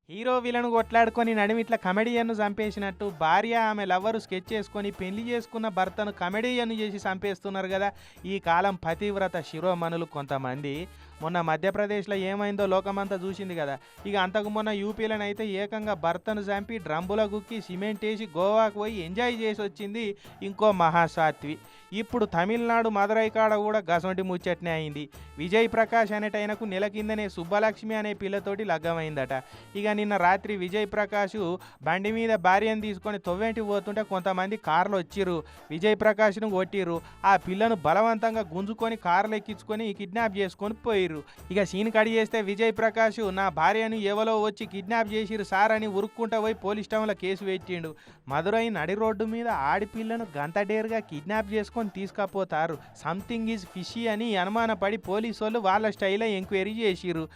Hero villain కొట్లాడుకొని నడిమిట్ల కమెడియన్ను చంపేసినట్టు భార్య ఆమె lover sketch చేసుకొని పెళ్లి చేసుకున్న భర్తను కమెడియన్ చేసి చంపేస్తున్నారు కదా. ఈ కాలం పతివ్రత శిరోమణులు కొంతమంది. మొన్న మధ్యప్రదేశ్లో ఏమైందో లోకమంతా చూసింది కదా. ఇక అంతకు మొన్న యూపీలోనైతే ఏకంగా భర్తను చంపి డ్రమ్ముల గుక్కి సిమెంట్ వేసి గోవాకు పోయి ఎంజాయ్ చేసి వచ్చింది ఇంకో మహాసాత్వి. ఇప్పుడు తమిళనాడు మదురై కాడ కూడా గసొంటి ముచ్చట్నే అయింది. విజయ్ ప్రకాష్ అనేటైనకు నెల కిందనే సుబ్బలక్ష్మి అనే పిల్లతోటి లగ్గమైందట. ఇక నిన్న రాత్రి విజయ్ ప్రకాష్ బండి మీద భార్యను తీసుకొని తొవ్వేంటి పోతుంటే కొంతమంది కార్లు వచ్చిర్రు. విజయ్ ప్రకాష్ను కొట్టిర్రు. ఆ పిల్లను బలవంతంగా గుంజుకొని కార్లు ఎక్కించుకొని కిడ్నాప్ చేసుకొని పోయిర్రు. ఇక సీన్ కడి చేస్తే విజయ్ ప్రకాష్ నా భార్యను ఎవరో వచ్చి కిడ్నాప్ చేసిరు సార్ అని ఉరుక్కుంటా పోయి పోలీస్ స్టేషన్లో కేసు పెట్టిండు. మదురై నడి రోడ్డు మీద ఆడిపిల్లను గంతడేరుగా కిడ్నాప్ చేసుకొని తీసుకపోతారు. సంథింగ్ ఈజ్ ఫిషీ అని అనుమానపడి పోలీసు వాళ్ళు వాళ్ళ స్టైల్లో ఎంక్వైరీ చేసిర్రు.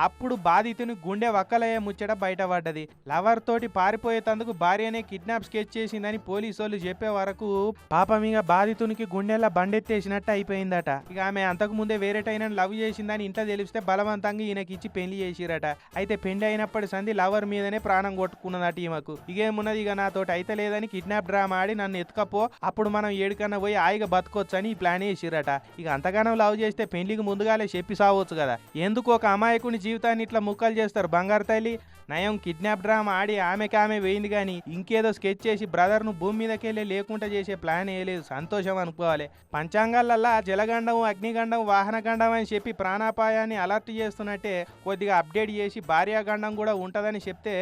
అప్పుడు బాధితుని గుండె వక్కలయ్యే ముచ్చట బయటపడ్డది. లవర్ తోటి పారిపోయేందుకు భార్యనే కిడ్నాప్ స్కెచ్ చేసిందని పోలీసు వాళ్ళు చెప్పే వరకు పాపం ఇక బాధితునికి గుండెల్లో బండెత్తేసినట్టు అయిపోయిందట. ఇక ఆమె అంతకు ముందే వేరేటైన లవ్ చేసిందని ఇంట్లో తెలిస్తే బలవంతంగా ఈయనకిచ్చి పెళ్లి చేసిరట. అయితే పెళ్లి అయినప్పటి సంది లవర్ మీదనే ప్రాణం కొట్టుకున్నదట ఈమెకు. ఇకేమున్నది, ఇక నాతోటి అయితే లేదని కిడ్నాప్ డ్రామా ఆడి నన్ను ఎత్తుకపో, అప్పుడు మనం ఏడికన్నా పోయి హాయిగా బతకొచ్చు అని ఈ ప్లాన్ చేసిరట. ఇక అంతగానో లవ్ చేస్తే పెళ్లికి ముందుగాలే చెప్పి సావచ్చు కదా. ఎందుకు ఒక అమాయకుని జీవితాన్ని ఇట్లా ముక్కలు చేస్తారు బంగారు తల్లి. నయం కిడ్నాప్ డ్రామా ఆడి ఆమె వేయింది కానీ ఇంకేదో స్కెచ్ చేసి బ్రదర్ను భూమి మీదకి వెళ్ళి లేకుండా చేసే ప్లాన్ వేయలేదు. సంతోషం అనుకోవాలి. పంచాంగాలల్లా జలగండం, అగ్నిగండం, వాహనగండం అని చెప్పి ప్రాణాపాయాన్ని అలర్ట్ చేస్తున్నట్టే కొద్దిగా అప్డేట్ చేసి భార్యాగండం కూడా ఉంటుందని చెప్తే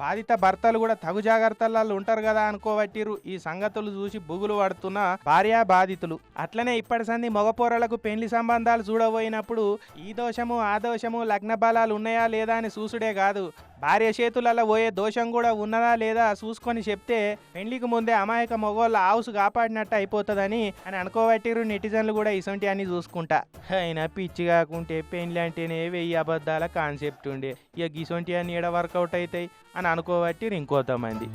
బాధిత భర్తలు కూడా తగు జాగ్రత్తలలో ఉంటారు కదా అనుకోవట్టిరు. ఈ సంగతులు చూసి బుగులు పడుతున్న భార్యా బాధితులు. అట్లనే ఇప్పటి సంది మగపోరలకు పెళ్లి సంబంధాలు చూడబోయినప్పుడు ఈ దోషము ఆ దోషము లగ్న బలాలు ఉన్నాయా లేదా అని చూసుడే కాదు, భార్య చేతులలో పోయే దోషం కూడా ఉన్నదా లేదా చూసుకొని చెప్తే పెళ్లికి ముందే అమాయక మగోళ్ళ ఆవుసు కాపాడినట్టు అయిపోతుందని అని అనుకోబట్టిరు నెటిజన్లు కూడా ఇసొంటి అన్ని చూసుకుంటా. అయినా పిచ్చి కాకుంటే పెళ్లి అంటేనే 1000 అబద్ధాల కాన్సెప్ట్ ఉండే. ఇక గిసొంటి అన్ని ఎడ వర్కౌట్ అవుతాయి అని అనుకోబట్టిరు ఇంకొంతమంది.